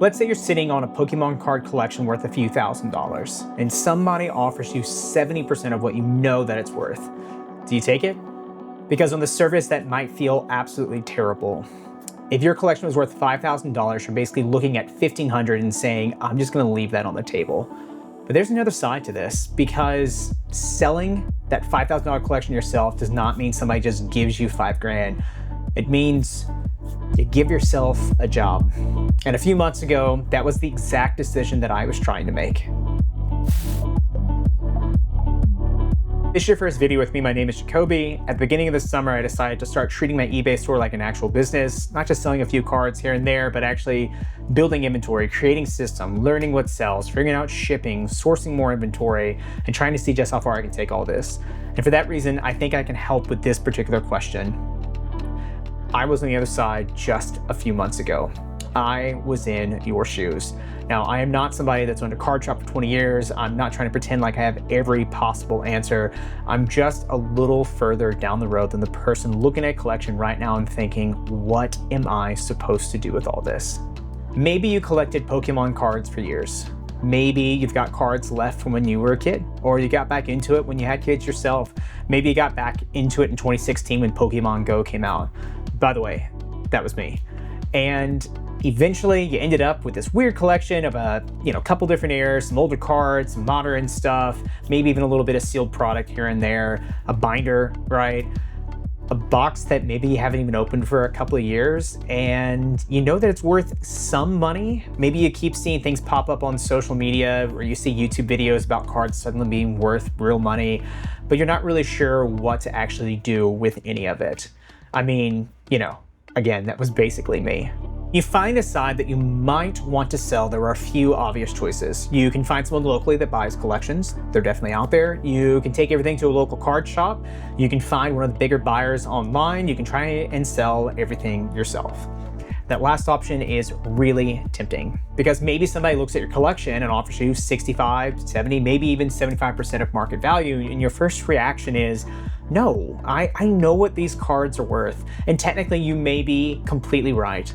Let's say you're sitting on a Pokemon card collection worth a few $1,000s, and somebody offers you 70% of what you know that it's worth. Do you take it? Because on the surface, that might feel absolutely terrible. If your collection was worth $5,000, you're basically looking at $1,500 and saying, I'm just gonna leave that on the table. But there's another side to this, because selling that $5,000 collection yourself does not mean somebody just gives you $5,000. It means you give yourself a job. And a few months ago, that was the exact decision that I was trying to make. If this is your first video with me, my name is Jacoby. At the beginning of the summer, I decided to start treating my eBay store like an actual business, not just selling a few cards here and there, but actually building inventory, creating system, learning what sells, figuring out shipping, sourcing more inventory, and trying to see just how far I can take all this. And for that reason, I think I can help with this particular question. I was on the other side just a few months ago. I was in your shoes. Now, I am not somebody that's owned a card shop for 20 years. I'm not trying to pretend like I have every possible answer. I'm just a little further down the road than the person looking at collection right now and thinking, what am I supposed to do with all this? Maybe you collected Pokemon cards for years. Maybe you've got cards left from when you were a kid, or you got back into it when you had kids yourself. Maybe you got back into it in 2016 when Pokemon Go came out. By the way, that was me. And eventually you ended up with this weird collection of a couple different eras, some older cards, some modern stuff, maybe even a little bit of sealed product here and there, a binder, right? A box that maybe you haven't even opened for a couple of years, and you know that it's worth some money. Maybe you keep seeing things pop up on social media, or you see YouTube videos about cards suddenly being worth real money, but you're not really sure what to actually do with any of it. I mean, again, that was basically me. You find a side that you might want to sell. There are a few obvious choices. You can find someone locally that buys collections. They're definitely out there. You can take everything to a local card shop. You can find one of the bigger buyers online. You can try and sell everything yourself. That last option is really tempting, because maybe somebody looks at your collection and offers you 65, 70, maybe even 75% of market value, and your first reaction is, no, I know what these cards are worth. And technically you may be completely right.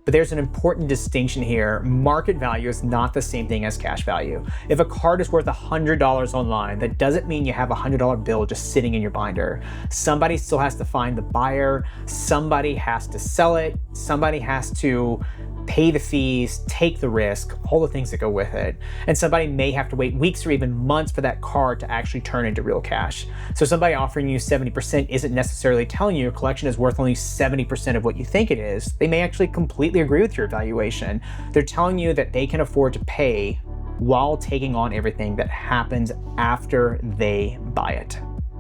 But there's an important distinction here. Market value is not the same thing as cash value. If a card is worth $100 online, that doesn't mean you have a $100 bill just sitting in your binder. Somebody still has to find the buyer, somebody has to sell it, somebody has to pay the fees, take the risk, all the things that go with it. And somebody may have to wait weeks or even months for that card to actually turn into real cash. So somebody offering you 70% isn't necessarily telling you your collection is worth only 70% of what you think it is. They may actually completely agree with your evaluation. They're telling you that they can afford to pay while taking on everything that happens after they buy it.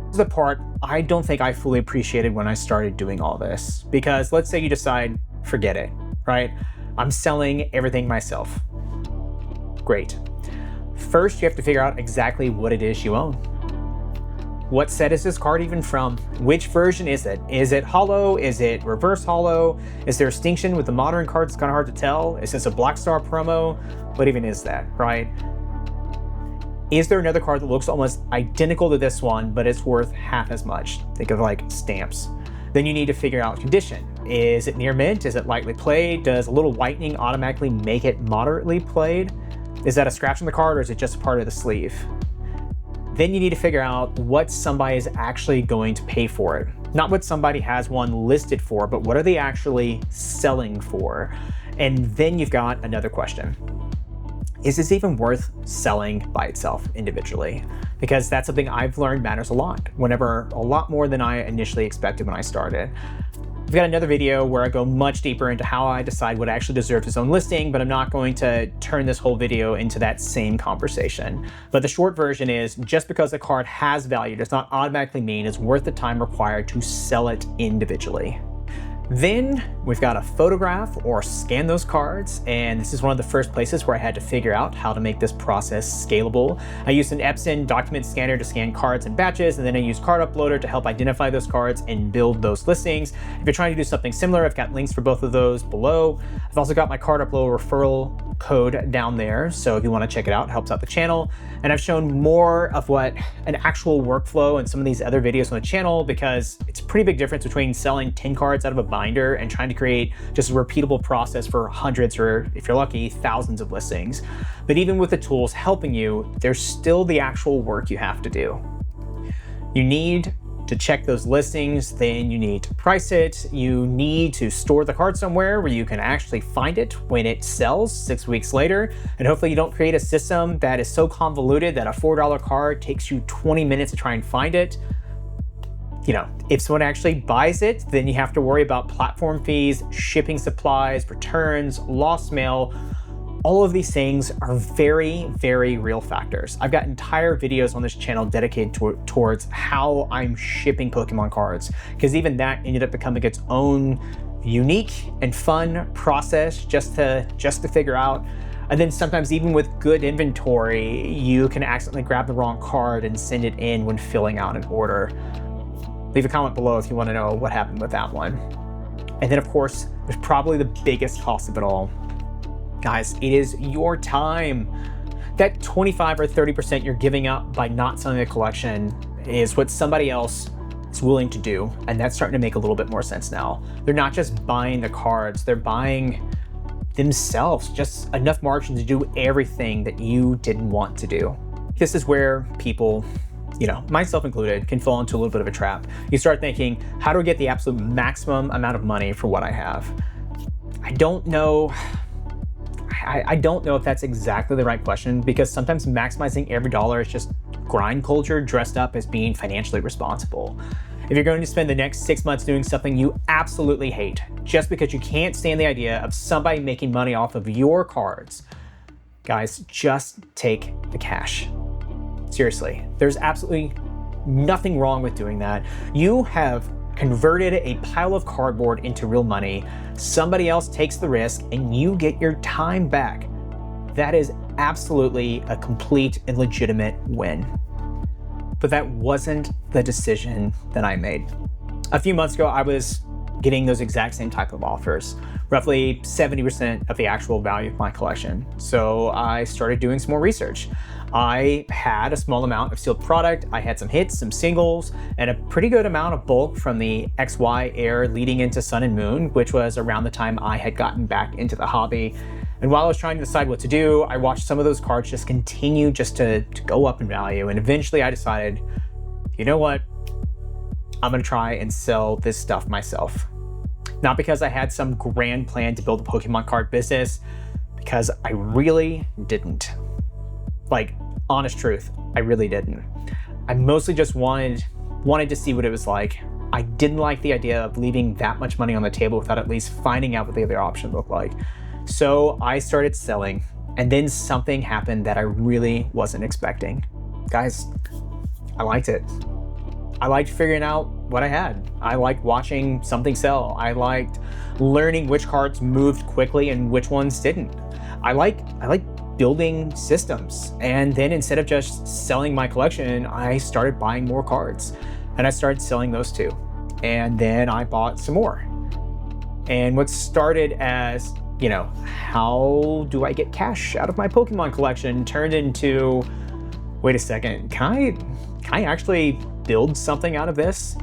This is the part I don't think I fully appreciated when I started doing all this. Because let's say you decide, forget it, right? I'm selling everything myself. Great. First, you have to figure out exactly what it is you own. What set is this card even from? Which version is it? Is it holo? Is it reverse holo? Is there a distinction with the modern cards? It's kind of hard to tell. Is this a Black Star promo? What even is that, right? Is there another card that looks almost identical to this one, but it's worth half as much? Think of like stamps. Then you need to figure out condition. Is it near mint? Is it lightly played? Does a little whitening automatically make it moderately played? Is that a scratch on the card, or is it just a part of the sleeve? Then you need to figure out what somebody is actually going to pay for it. Not what somebody has one listed for, but what are they actually selling for? And then you've got another question. Is this even worth selling by itself individually? Because that's something I've learned matters a lot, a lot more than I initially expected when I started. I've got another video where I go much deeper into how I decide what actually deserves its own listing, but I'm not going to turn this whole video into that same conversation. But the short version is, just because a card has value does not automatically mean it's worth the time required to sell it individually. Then we've got to photograph or scan those cards, and this is one of the first places where I had to figure out how to make this process scalable. I used an Epson document scanner to scan cards in batches, and then I used Card Uploader to help identify those cards and build those listings. If you're trying to do something similar, I've got links for both of those below. I've also got my Card Uploader referral code down there. So if you want to check it out, it helps out the channel. And I've shown more of what an actual workflow in some of these other videos on the channel, because it's a pretty big difference between selling 10 cards out of a binder and trying to create just a repeatable process for hundreds, or if you're lucky, thousands of listings. But even with the tools helping you, there's still the actual work you have to do. You need to check those listings, then you need to price it. You need to store the card somewhere where you can actually find it when it sells 6 weeks later. And hopefully you don't create a system that is so convoluted that a $4 card takes you 20 minutes to try and find it. You know, if someone actually buys it, then you have to worry about platform fees, shipping supplies, returns, lost mail. All of these things are very, very real factors. I've got entire videos on this channel dedicated towards how I'm shipping Pokemon cards, because even that ended up becoming its own unique and fun process just to figure out. And then sometimes even with good inventory, you can accidentally grab the wrong card and send it in when filling out an order. Leave a comment below if you want to know what happened with that one. And then of course, there's probably the biggest cost of it all. Guys, it is your time. That 25 or 30% you're giving up by not selling the collection is what somebody else is willing to do. And that's starting to make a little bit more sense now. They're not just buying the cards, they're buying themselves, just enough margin to do everything that you didn't want to do. This is where people, you know, myself included, can fall into a little bit of a trap. You start thinking, how do I get the absolute maximum amount of money for what I have? I don't know if that's exactly the right question, because sometimes maximizing every dollar is just grind culture dressed up as being financially responsible. If you're going to spend the next 6 months doing something you absolutely hate, just because you can't stand the idea of somebody making money off of your cards, guys, just take the cash. Seriously, there's absolutely nothing wrong with doing that. You have converted a pile of cardboard into real money. Somebody else takes the risk and you get your time back. That is absolutely a complete and legitimate win. But that wasn't the decision that I made. A few months ago, I was getting those exact same type of offers, roughly 70% of the actual value of my collection. So I started doing some more research. I had a small amount of sealed product. I had some hits, some singles, and a pretty good amount of bulk from the XY Air leading into Sun and Moon, which was around the time I had gotten back into the hobby. And while I was trying to decide what to do, I watched some of those cards just continue to go up in value. And eventually I decided, you know what? I'm gonna try and sell this stuff myself. Not because I had some grand plan to build a Pokemon card business, because I really didn't. Like, honest truth, I really didn't. I mostly just wanted to see what it was like. I didn't like the idea of leaving that much money on the table without at least finding out what the other option looked like. So I started selling, and then something happened that I really wasn't expecting. Guys, I liked it. I liked figuring out what I had. I liked watching something sell. I liked learning which cards moved quickly and which ones didn't. I like building systems. And then instead of just selling my collection, I started buying more cards, and I started selling those too. And then I bought some more. And what started as, you know, how do I get cash out of my Pokemon collection turned into, wait a second, can I actually build something out of this?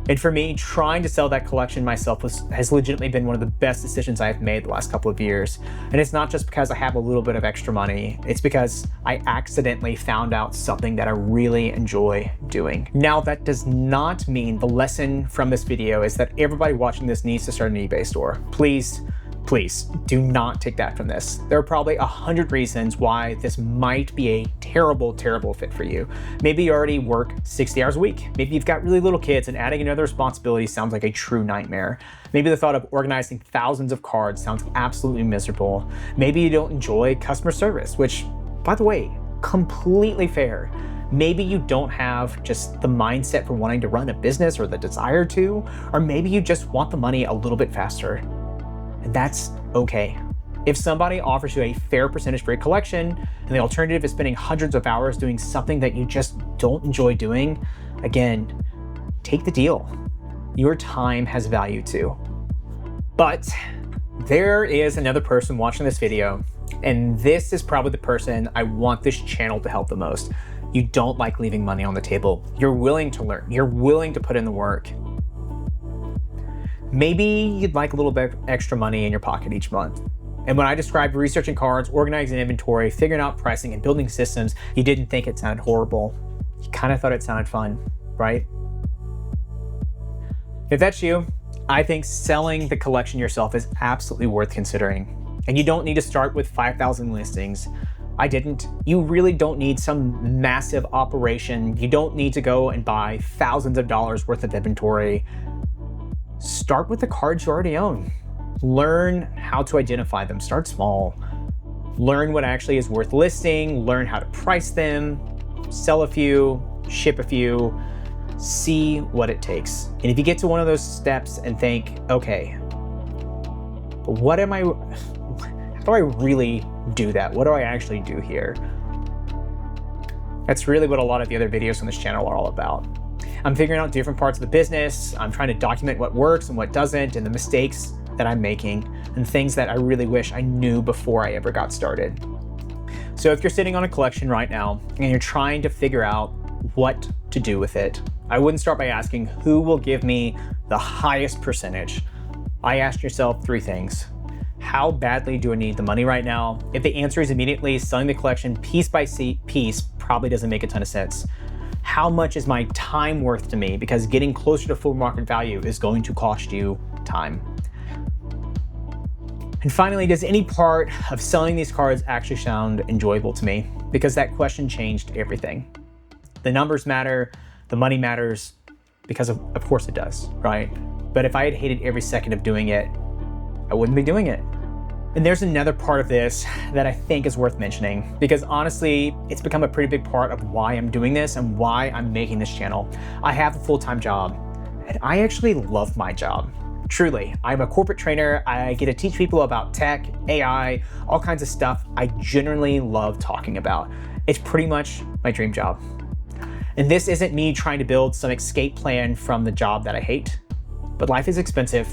And for me, trying to sell that collection myself has legitimately been one of the best decisions I've made the last couple of years. And it's not just because I have a little bit of extra money, it's because I accidentally found out something that I really enjoy doing. Now, that does not mean the lesson from this video is that everybody watching this needs to start an eBay store. Please do not take that from this. There are probably 100 reasons why this might be a terrible, terrible fit for you. Maybe you already work 60 hours a week. Maybe you've got really little kids and adding another responsibility sounds like a true nightmare. Maybe the thought of organizing thousands of cards sounds absolutely miserable. Maybe you don't enjoy customer service, which, by the way, completely fair. Maybe you don't have just the mindset for wanting to run a business or the desire to, or maybe you just want the money a little bit faster. And that's okay. If somebody offers you a fair percentage for a collection, and the alternative is spending hundreds of hours doing something that you just don't enjoy doing, again, take the deal. Your time has value too. But there is another person watching this video And this is probably the person I want this channel to help the most. You don't like leaving money on the table. You're willing to learn. You're willing to put in the work. Maybe you'd like a little bit extra money in your pocket each month. And when I described researching cards, organizing inventory, figuring out pricing, and building systems, you didn't think it sounded horrible. You kind of thought it sounded fun, right? If that's you, I think selling the collection yourself is absolutely worth considering. And you don't need to start with 5,000 listings. I didn't. You really don't need some massive operation. You don't need to go and buy thousands of dollars worth of inventory. Start with the cards you already own. Learn how to identify them. Start small. Learn what actually is worth listing. Learn how to price them. Sell a few, ship a few, see what it takes. And if you get to one of those steps and think, okay, but how do I really do that? What do I actually do here? That's really what a lot of the other videos on this channel are all about. I'm figuring out different parts of the business. I'm trying to document what works and what doesn't, and the mistakes that I'm making, and things that I really wish I knew before I ever got started. So if you're sitting on a collection right now and you're trying to figure out what to do with it, I wouldn't start by asking who will give me the highest percentage. I ask yourself 3 things. How badly do I need the money right now? If the answer is immediately, selling the collection piece by piece probably doesn't make a ton of sense. How much is my time worth to me? Because getting closer to full market value is going to cost you time. And finally, does any part of selling these cards actually sound enjoyable to me? Because that question changed everything. The numbers matter, the money matters, because of course it does, right? But if I had hated every second of doing it, I wouldn't be doing it. And there's another part of this that I think is worth mentioning, because honestly, it's become a pretty big part of why I'm doing this and why I'm making this channel. I have a full-time job, and I actually love my job. Truly, I'm a corporate trainer. I get to teach people about tech, AI, all kinds of stuff I genuinely love talking about. It's pretty much my dream job. And this isn't me trying to build some escape plan from the job that I hate, but life is expensive.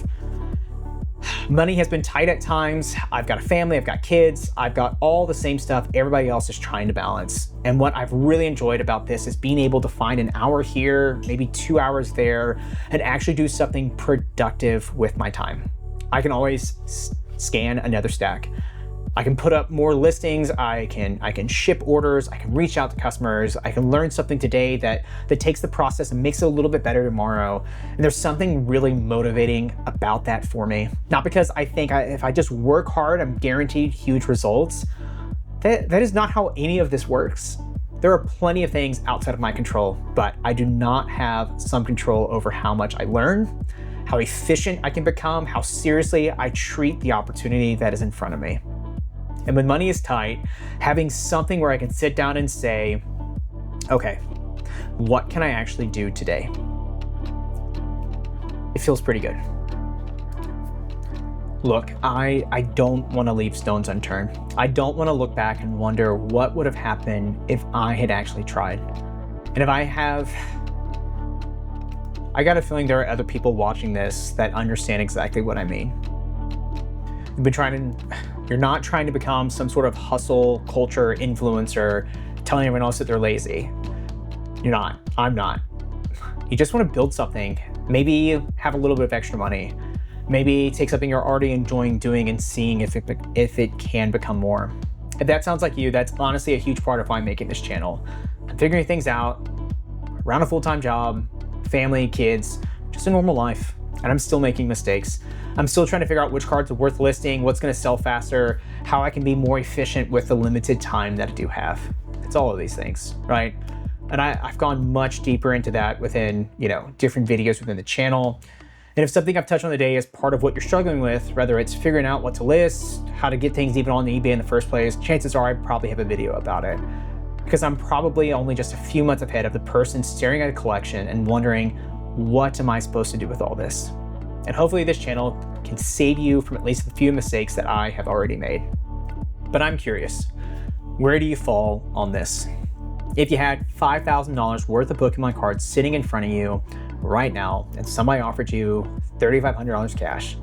Money has been tight at times. I've got a family, I've got kids, I've got all the same stuff everybody else is trying to balance. And what I've really enjoyed about this is being able to find an hour here, maybe 2 hours there, and actually do something productive with my time. I can always scan another stack. I can put up more listings, I can ship orders, I can reach out to customers, I can learn something today that takes the process and makes it a little bit better tomorrow. And there's something really motivating about that for me. Not because I think if I just work hard, I'm guaranteed huge results. That is not how any of this works. There are plenty of things outside of my control, but I do not have some control over how much I learn, how efficient I can become, how seriously I treat the opportunity that is in front of me. And when money is tight, having something where I can sit down and say, okay, what can I actually do today? It feels pretty good. Look, I don't want to leave stones unturned. I don't want to look back and wonder what would have happened if I had actually tried. And if I have, I got a feeling there are other people watching this that understand exactly what I mean. You're not trying to become some sort of hustle culture influencer telling everyone else that they're lazy. You're not. I'm not. You just want to build something. Maybe have a little bit of extra money. Maybe take something you're already enjoying doing and seeing if it can become more. If that sounds like you, that's honestly a huge part of why I'm making this channel. I'm figuring things out around a full-time job, family, kids, just a normal life. And I'm still making mistakes. I'm still trying to figure out which cards are worth listing, what's gonna sell faster, how I can be more efficient with the limited time that I do have. It's all of these things, right? And I've gone much deeper into that within, different videos within the channel. And if something I've touched on today is part of what you're struggling with, whether it's figuring out what to list, how to get things even on eBay in the first place, chances are I probably have a video about it. Because I'm probably only just a few months ahead of the person staring at a collection and wondering, what am I supposed to do with all this? And hopefully this channel can save you from at least a few mistakes that I have already made. But I'm curious, where do you fall on this? If you had $5,000 worth of Pokemon cards sitting in front of you right now, and somebody offered you $3,500 cash,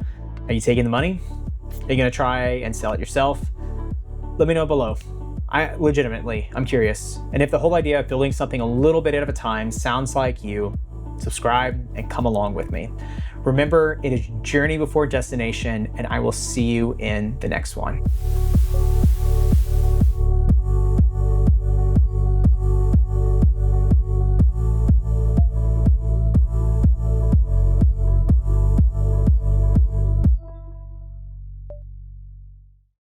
are you taking the money? Are you gonna try and sell it yourself? Let me know below. I'm curious. And if the whole idea of building something a little bit at a time sounds like you, subscribe and come along with me. Remember, it is journey before destination, and I will see you in the next one.